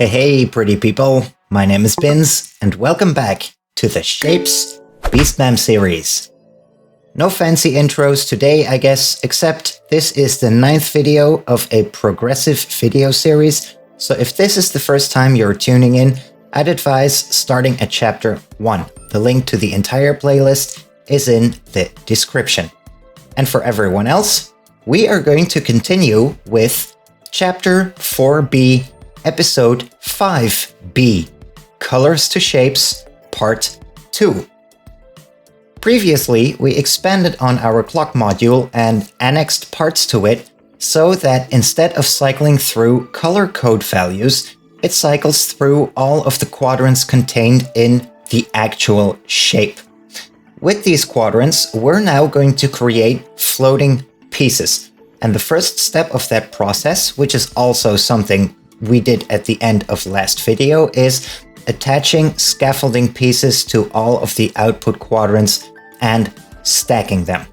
Hey pretty people, my name is Bins and welcome back to the Shapez BEASTMAM series. No fancy intros today I guess, except this is the 9th video of a progressive video series, so if this is the first time you're tuning in, I'd advise starting at chapter 1. The link to the entire playlist is in the description. And for everyone else, we are going to continue with chapter 4b, episode 5b, Colors to Shapes, part 2. Previously, we expanded on our clock module and annexed parts to it so that instead of cycling through color code values, it cycles through all of the quadrants contained in the actual shape. With these quadrants, we're now going to create floating pieces. And the first step of that process, which is also something we did at the end of last video, is attaching scaffolding pieces to all of the output quadrants and stacking them.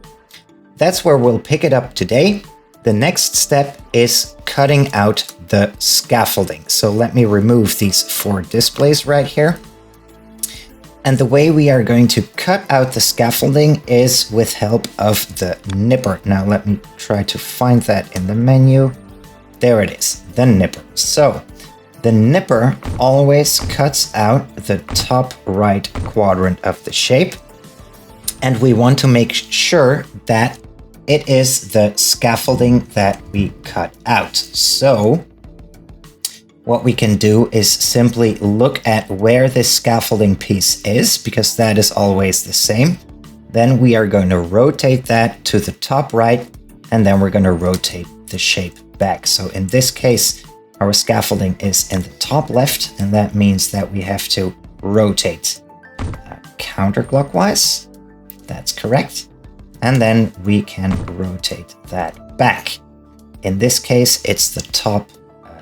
That's where we'll pick it up today. The next step is cutting out the scaffolding. So let me remove these 4 displays right here. And the way we are going to cut out the scaffolding is with help of the nipper. Now let me try to find that in the menu. There it is, the nipper. So the nipper always cuts out the top right quadrant of the shape. And we want to make sure that it is the scaffolding that we cut out. So what we can do is simply look at where this scaffolding piece is, because that is always the same. Then we are going to rotate that to the top right, and then we're going to rotate the shape back. So in this case, our scaffolding is in the top left, and that means that we have to rotate counterclockwise. That's correct. And then we can rotate that back. In this case, it's the top.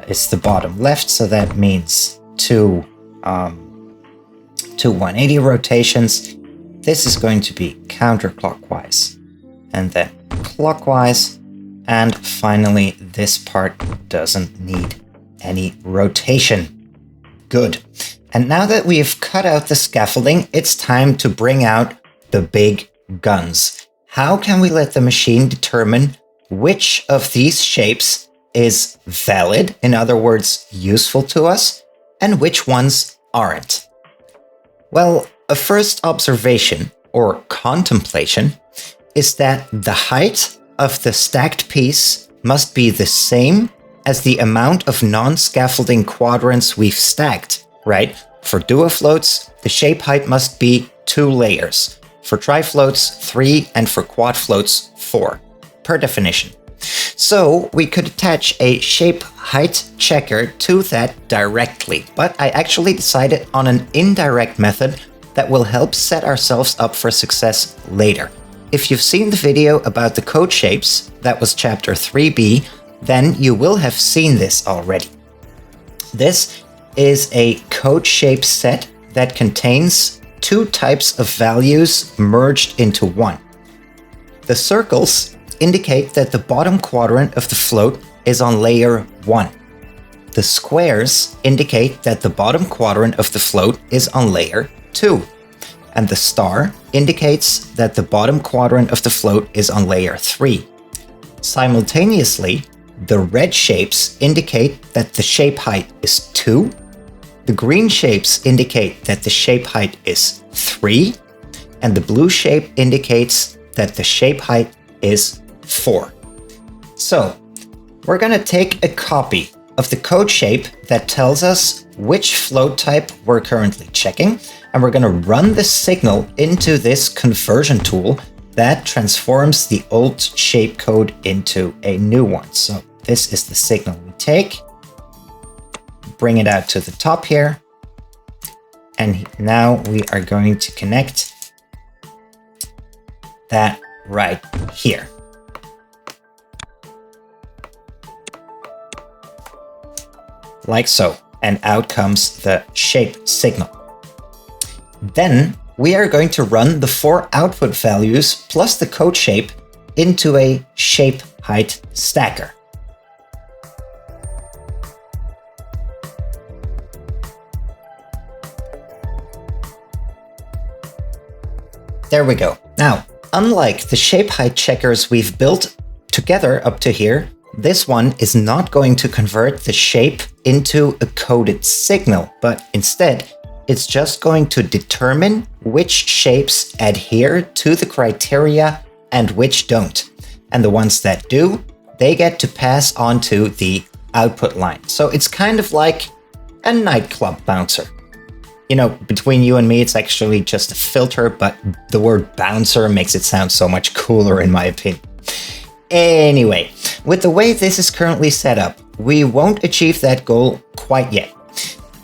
It's the bottom left, so that means two 180 rotations. This is going to be counterclockwise, and then clockwise, and finally this part doesn't need any rotation. Good. And now that we've cut out the scaffolding, it's time to bring out the big guns. How can we let the machine determine which of these shapes is valid, in other words, useful to us, and which ones aren't? Well, a first observation, or contemplation, is that the height of the stacked piece must be the same as the amount of non-scaffolding quadrants we've stacked, right? For duofloats, the shape height must be 2 layers. For trifloats, 3, and for quad floats, 4, per definition. So we could attach a shape height checker to that directly, but I actually decided on an indirect method that will help set ourselves up for success later. If you've seen the video about the code shapes, that was chapter 3b, then you will have seen this already. This is a code shape set that contains 2 types of values merged into one. The circles indicate that the bottom quadrant of the float is on layer 1. The squares indicate that the bottom quadrant of the float is on layer 2. And the star indicates that the bottom quadrant of the float is on layer 3. Simultaneously, the red shapes indicate that the shape height is 2. The green shapes indicate that the shape height is 3. And the blue shape indicates that the shape height is 4. So, we're going to take a copy of the code shape that tells us which float type we're currently checking, and we're going to run the signal into this conversion tool that transforms the old shape code into a new one. So this is the signal we take, bring it out to the top here, and now we are going to connect that right here. Like so, and out comes the shape signal. Then we are going to run the 4 output values plus the code shape into a shape height stacker. There we go. Now, unlike the shape height checkers we've built together up to here, this one is not going to convert the shape into a coded signal, but instead, it's just going to determine which shapes adhere to the criteria and which don't. And the ones that do, they get to pass on to the output line. So it's kind of like a nightclub bouncer. You know, between you and me, it's actually just a filter, but the word bouncer makes it sound so much cooler in my opinion. Anyway, with the way this is currently set up, we won't achieve that goal quite yet.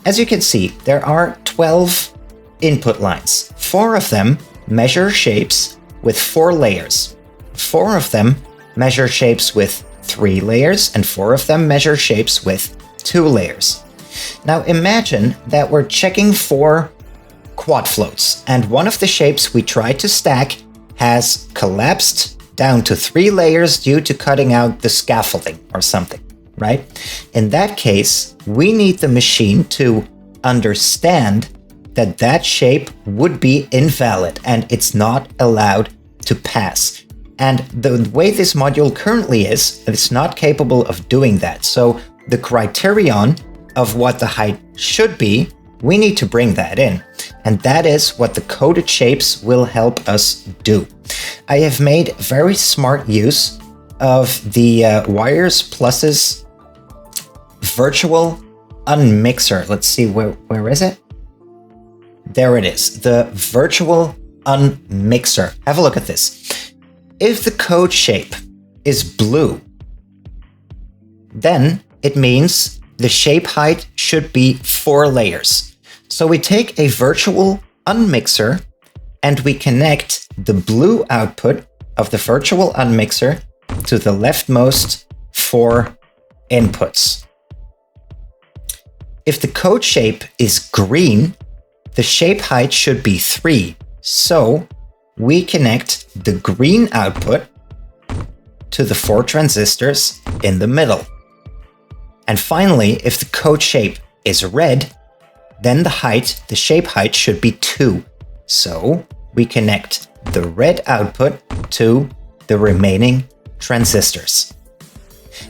As you can see, there are 12 input lines. 4 of them measure shapes with 4 layers. 4 of them measure shapes with 3 layers, and 4 of them measure shapes with 2 layers. Now imagine that we're checking for quad floats, and one of the shapes we tried to stack has collapsed down to 3 layers due to cutting out the scaffolding or something, right? In that case, we need the machine to understand that that shape would be invalid and it's not allowed to pass. And the way this module currently is, it's not capable of doing that. So the criterion of what the height should be, we need to bring that in. And that is what the coded shapes will help us do. I have made very smart use of the Wires Plus's virtual unmixer. Let's see, where is it? There it is, the virtual unmixer. Have a look at this. If the code shape is blue, then it means the shape height should be 4 layers. So we take a virtual unmixer and we connect the blue output of the virtual unmixer to the leftmost 4 inputs. If the code shape is green, the shape height should be 3. So we connect the green output to the 4 transistors in the middle. And finally, if the code shape is red, then the shape height should be 2. So we connect the red output to the remaining transistors.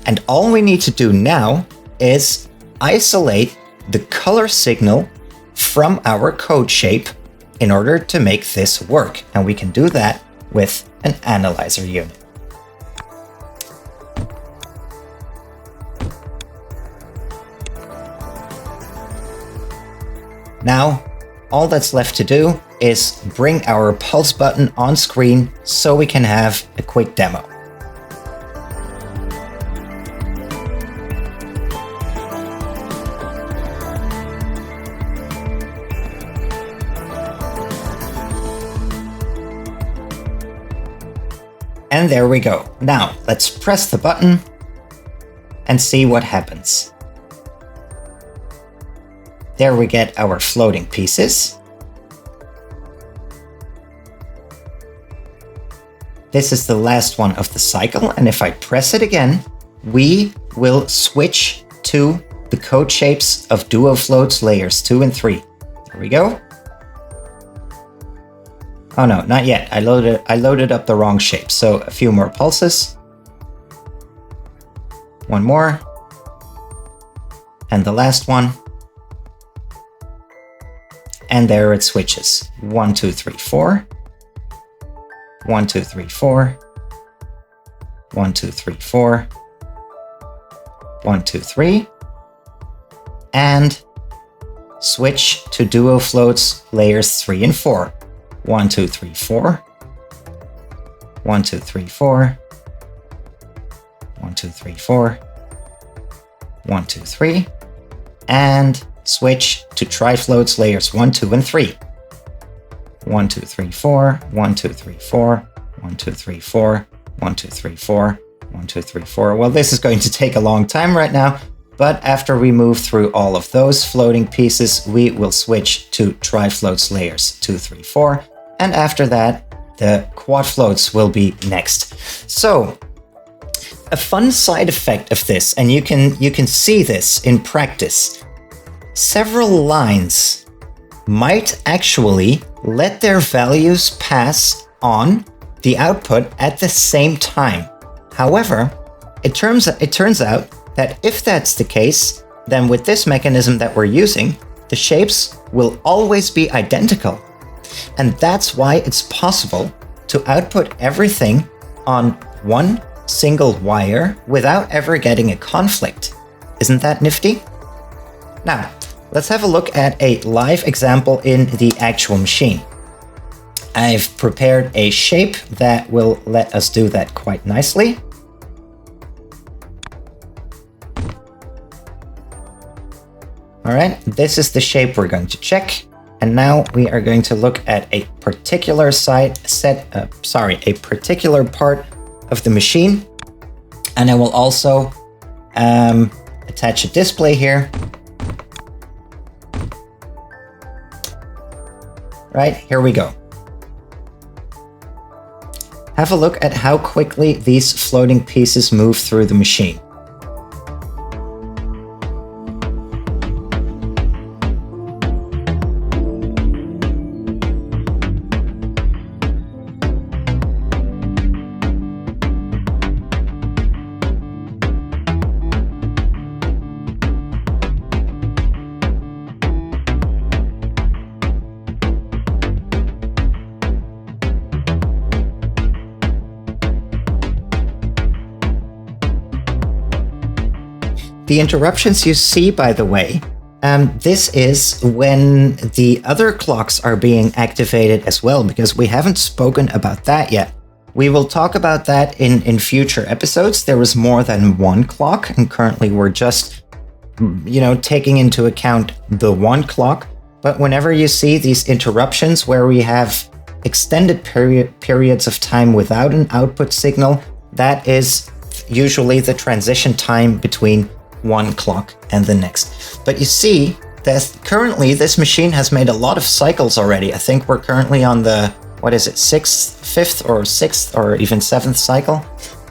And all we need to do now is isolate the color signal from our code shape in order to make this work. And we can do that with an analyzer unit. Now, all that's left to do is bring our pulse button on screen so we can have a quick demo. And there we go. Now, let's press the button and see what happens. There we get our floating pieces. This is the last one of the cycle, and if I press it again, we will switch to the code shapes of duo floats layers 2 and 3. There we go. Oh no, not yet. I loaded up the wrong shape. So a few more pulses. One more. And the last one. And there it switches. 1, 2, 3, 4. 1, 2, 3, 4. 1, 2, 3, 4. 1, 2, 3. And switch to duo floats layers 3 and 4. 1, 2, 3, 4. 1, 2, 3, 4. 1, 2, 3, 4. 1, 2, 3. And switch to tri-floats layers 1, 2, and 3. 1, 2, 3, 4. 1, 2, 3, 4. 1, 2, 3, 4. 1, 2, 3, 4. 1, 2, 3, 4. Well, this is going to take a long time right now, but after we move through all of those floating pieces, we will switch to tri-floats layers 2, 3, 4. And after that, the quad floats will be next. So, a fun side effect of this, and you can see this in practice, several lines might actually let their values pass on the output at the same time. However, it turns out that if that's the case, then with this mechanism that we're using, the shapes will always be identical. And that's why it's possible to output everything on one single wire without ever getting a conflict. Isn't that nifty? Now, let's have a look at a live example in the actual machine. I've prepared a shape that will let us do that quite nicely. All right, this is the shape we're going to check. And now we are going to look at a particular a particular part of the machine. And I will also attach a display here. Right, here we go. Have a look at how quickly these floating pieces move through the machine. The interruptions you see, by the way, this is when the other clocks are being activated as well, because we haven't spoken about that yet. We will talk about that in future episodes. There is more than one clock, and currently we're just, taking into account the one clock. But whenever you see these interruptions where we have extended periods of time without an output signal, that is usually the transition time between one clock and the next. But you see that currently this machine has made a lot of cycles already. I think we're currently on the, fifth or sixth or even seventh cycle?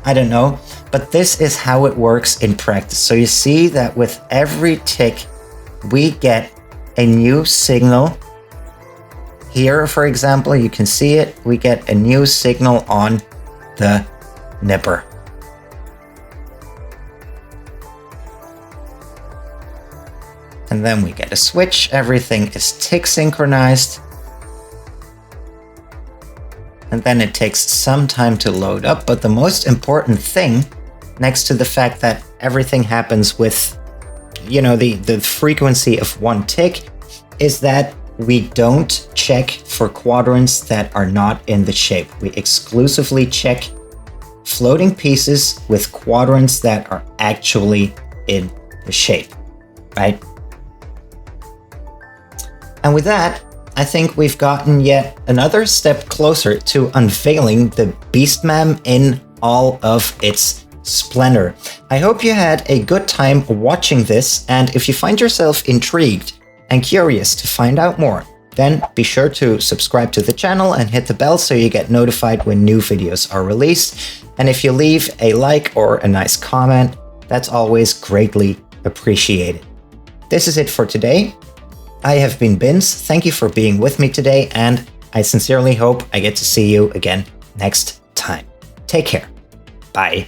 I don't know. But this is how it works in practice. So you see that with every tick, we get a new signal. Here, for example, you can see it. We get a new signal on the nipper. And then we get a switch. Everything is tick synchronized. And then it takes some time to load up. But the most important thing, next to the fact that everything happens with, the frequency of one tick, is that we don't check for quadrants that are not in the shape. We exclusively check floating pieces with quadrants that are actually in the shape, right? And with that, I think we've gotten yet another step closer to unveiling the BEASTMAM in all of its splendor. I hope you had a good time watching this, and if you find yourself intrigued and curious to find out more, then be sure to subscribe to the channel and hit the bell so you get notified when new videos are released. And if you leave a like or a nice comment, that's always greatly appreciated. This is it for today. I have been Bins. Thank you for being with me today, and I sincerely hope I get to see you again next time. Take care. Bye.